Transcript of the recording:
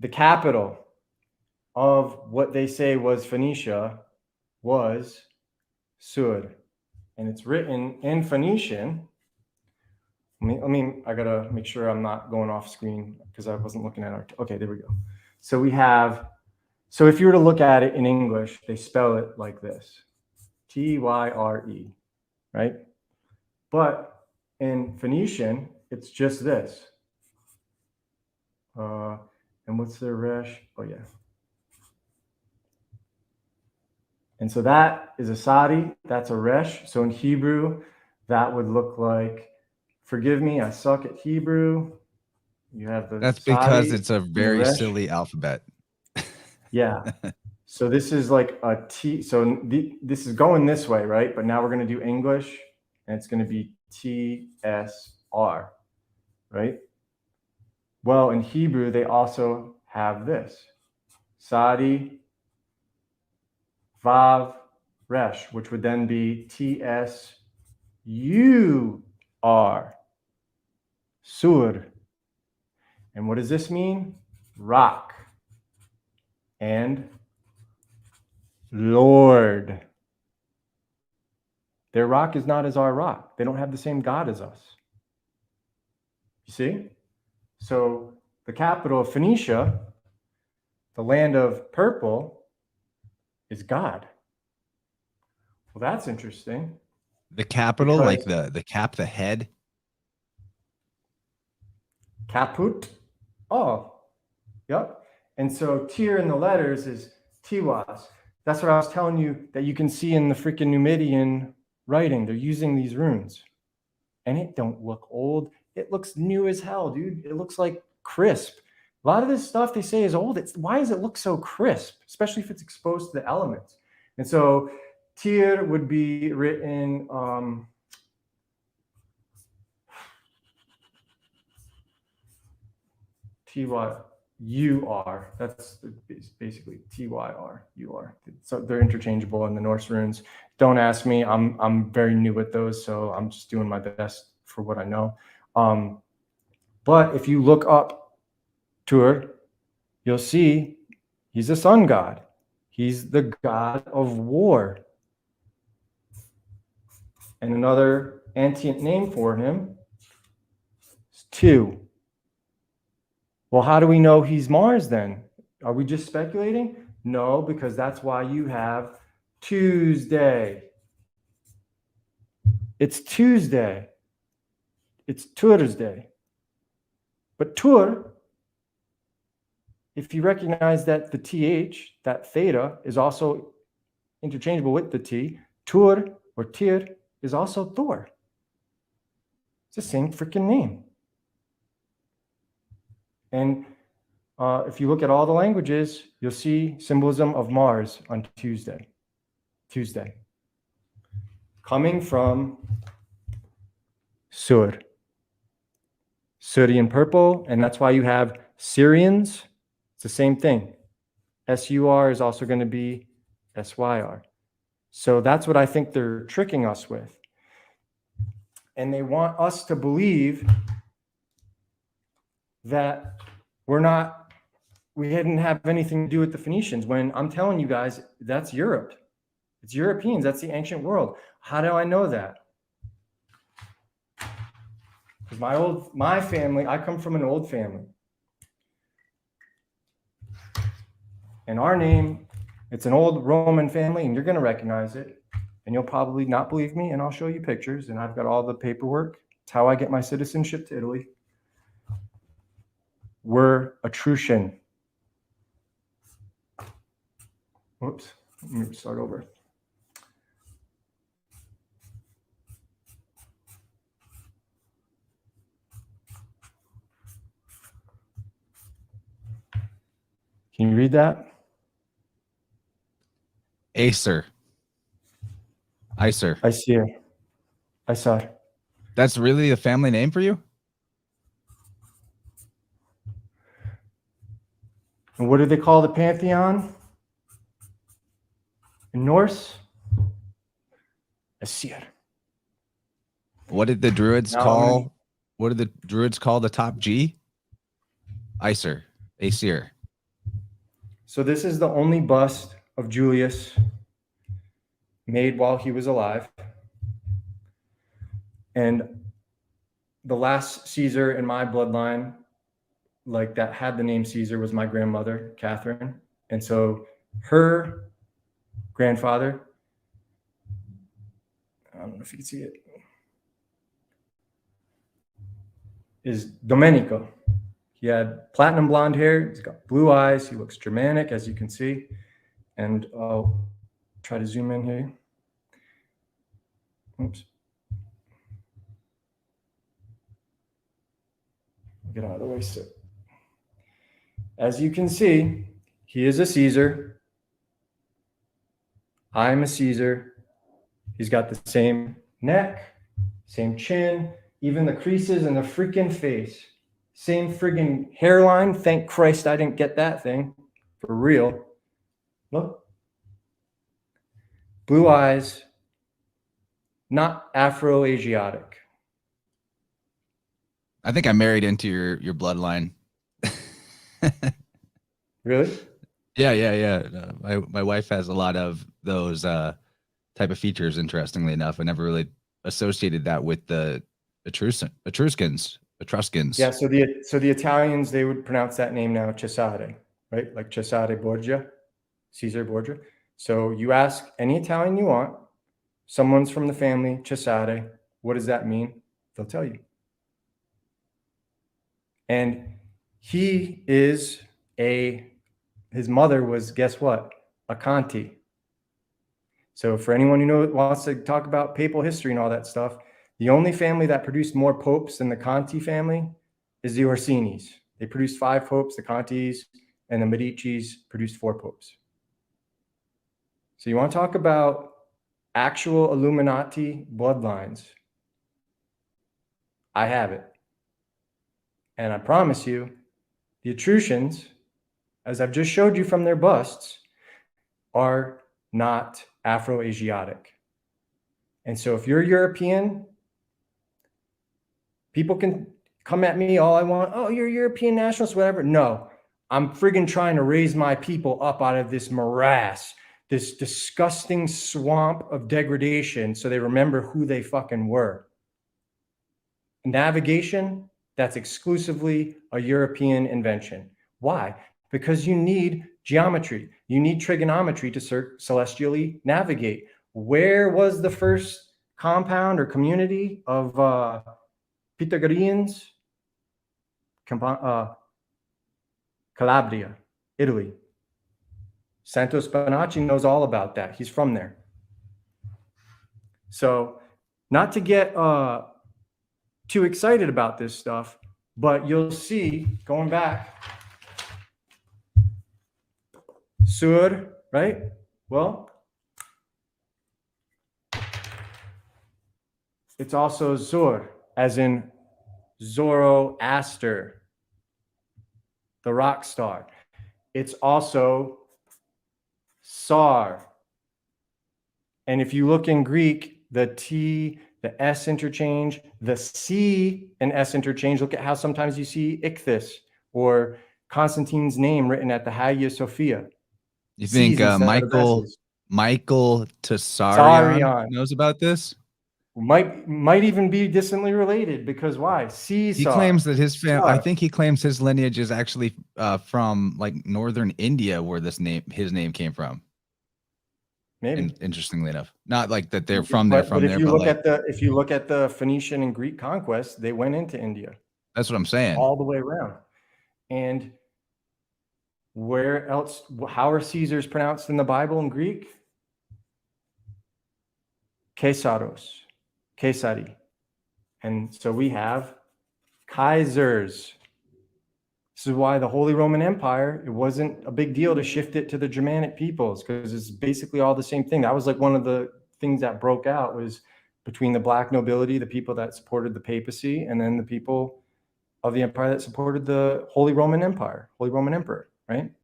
the capital of what they say was Phoenicia was Sur. And it's written in Phoenician. I gotta make sure I'm not going off screen because I wasn't looking at our, okay, there we go. So we have, so if you were to look at it in English, they spell it like this, Tyre, right? But in Phoenician, it's just this. And what's their resh? Oh yeah. And so that is a sadi, that's a resh. So in Hebrew, that would look like, forgive me, I suck at Hebrew. You have the That's because sadi it's a very silly alphabet. Yeah. So this is like a T. So this is going this way, right? But now we're going to do English, and it's going to be TSR, right? Well, in Hebrew, they also have this. Sadi, Vav, Resh, which would then be TSUR, Sur. And what does this mean? Rock. And Lord. Their rock is not as our rock. They don't have the same God as us. You see? So the capital of Phoenicia, the land of purple, is God. Well, that's interesting. The capital, like the cap, the head. Caput. Oh, yep. And so Tyr in the letters is Tiwas. That's what I was telling you that you can see in the freaking Numidian writing. They're using these runes. And it don't look old. It looks new as hell, dude. It looks like crisp. A lot of this stuff they say is old. Why does it look so crisp, especially if it's exposed to the elements? And so Tyr would be written T-Y-U-R. That's basically T-Y-R-U-R. So they're interchangeable in the Norse runes. Don't ask me. I'm very new at those, so I'm just doing my best for what I know. But if you look up Tyr, you'll see he's a sun god. He's the god of war. And another antient name for him is Tu. Well, how do we know he's Mars then? Are we just speculating? No, because that's why you have Tuesday. It's Tuesday. It's Thursday. But Tyr, if you recognize that the TH, that theta, is also interchangeable with the T, Tyr or Tyr is also Thor. It's the same freaking name. And if you look at all the languages, you'll see symbolism of Mars on Tuesday. Coming from Sur. Syrian purple, and that's why you have Syrians. It's the same thing. SUR is also going to be SYR. So that's what I think they're tricking us with. And they want us to believe that we didn't have anything to do with the Phoenicians, when I'm telling you guys, that's Europe. It's Europeans. That's the ancient world. How do I know that? Because my family, I come from an old family. And our name, it's an old Roman family, and you're going to recognize it. And you'll probably not believe me, and I'll show you pictures, and I've got all the paperwork. It's how I get my citizenship to Italy. We're Etruscan. Whoops, let me start over. Can you read that? Acer. I see it. I saw it. That's really a family name for you? And what do they call the pantheon in Norse? Aesir. What did the Druids call? What did the Druids call the top G? Acer. So this is the only bust of Julius made while he was alive. And the last Caesar in my bloodline, like that had the name Caesar, was my grandmother, Catherine. And so her grandfather, I don't know if you can see it, is Domenico. He had platinum blonde hair. He's got blue eyes. He looks Germanic, as you can see. And I'll try to zoom in here. Oops. Get out of the way. So, as you can see, he is a Caesar. I'm a Caesar. He's got the same neck, same chin, even the creases in the freaking face. Same friggin' hairline. Thank Christ I didn't get that thing. For real. Look. Blue eyes. Not Afro-Asiatic. I think I married into your bloodline. Really? Yeah. My wife has a lot of those type of features. Interestingly enough, I never really associated that with the Etruscans. Yeah. So the Italians, they would pronounce that name now Cesare, right? Like Cesare Borgia, Caesar Borgia. So you ask any Italian you want, someone's from the family Cesare. What does that mean? They'll tell you. And he is his mother was, guess what? A Conti. So for anyone who wants to talk about papal history and all that stuff, the only family that produced more popes than the Conti family is the Orsinis. They produced 5 popes, the Contis, and the Medicis produced 4 popes. So you want to talk about actual Illuminati bloodlines? I have it. And I promise you, the Etruscans, as I've just showed you from their busts, are not Afro-Asiatic. And so if you're European, people can come at me all I want. Oh, you're European nationalist, whatever. No, I'm friggin' trying to raise my people up out of this morass, this disgusting swamp of degradation, so they remember who they fucking were. Navigation, that's exclusively a European invention. Why? Because you need geometry. You need trigonometry to celestially navigate. Where was the first compound or community of Pythagoreans? Calabria, Italy. Santo Spinacci knows all about that. He's from there. So not to get too excited about this stuff, but you'll see, going back, Sur, right? Well, it's also Zor, as in Zoroaster, the rock star. It's also Sar. And if you look in Greek, the T, the S interchange, the C and S interchange, look at how sometimes you see Ichthys or Constantine's name written at the Hagia Sophia. You think Michael Tsarion knows about this? Might even be distantly related, because why? Caesar. He claims that his family, I think he claims his lineage is actually from like northern India, where his name came from. Maybe. Interestingly enough, not like that they're from there. But if you look at the Phoenician and Greek conquest, they went into India. That's what I'm saying. All the way around. And where else? How are Caesars pronounced in the Bible in Greek? Caesaros, Caesari. And so we have Kaisers. This is why the Holy Roman Empire, it wasn't a big deal to shift it to the Germanic peoples, because it's basically all the same thing. That was like one of the things that broke out, was between the black nobility, the people that supported the papacy, and then the people of the empire that supported the Holy Roman Empire, Holy Roman Emperor, right?